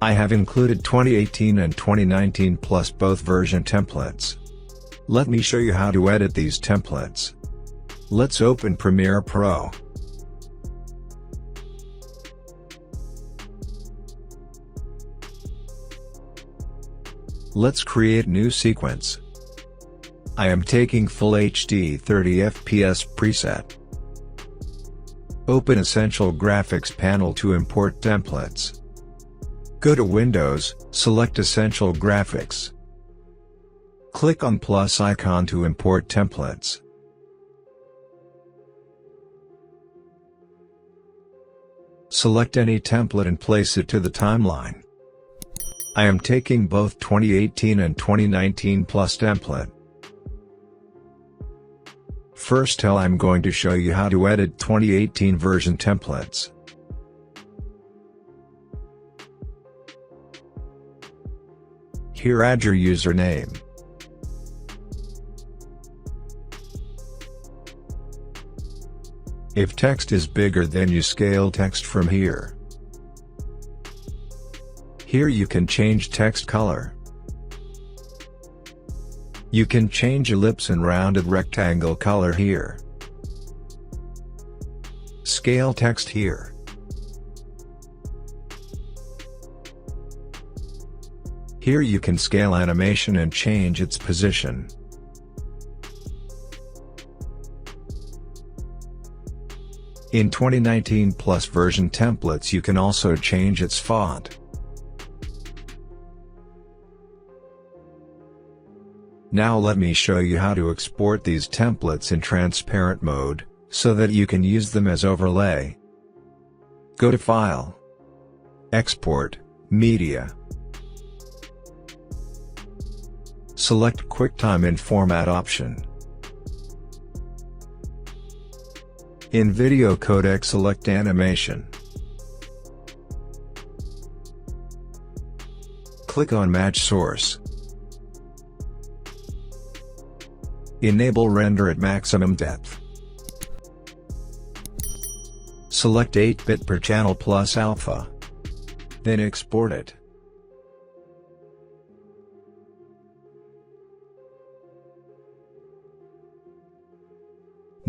I have included 2018 and 2019 plus both version templates. Let me show you how to edit these templates. Let's open Premiere Pro. Let's create new sequence. I am taking Full HD 30 FPS preset. Open Essential Graphics panel to import templates. Go to Windows, select Essential Graphics. Click on plus icon to import templates. Select any template and place it to the timeline. I am taking both 2018 and 2019 plus template. First I'm going to show you how to edit 2018 version templates. Here add your username. If text is bigger, then you scale text from here. Here you can change text color. You can change ellipse and rounded rectangle color here. Scale text here. Here you can scale animation and change its position. In 2019 plus version templates you can also change its font. Now let me show you how to export these templates in transparent mode, so that you can use them as overlay. Go to File, Export, Media. Select QuickTime in Format option. In Video Codec select Animation. Click on Match Source. Enable Render at maximum depth. Select 8-bit per channel plus alpha. Then export it.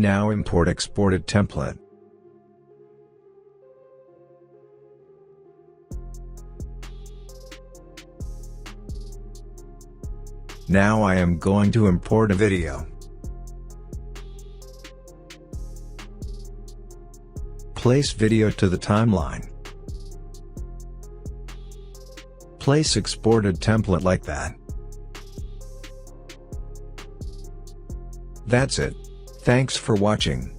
Now import exported template. Now I am going to import a video. Place video to the timeline. Place exported template like that. That's it. Thanks for watching.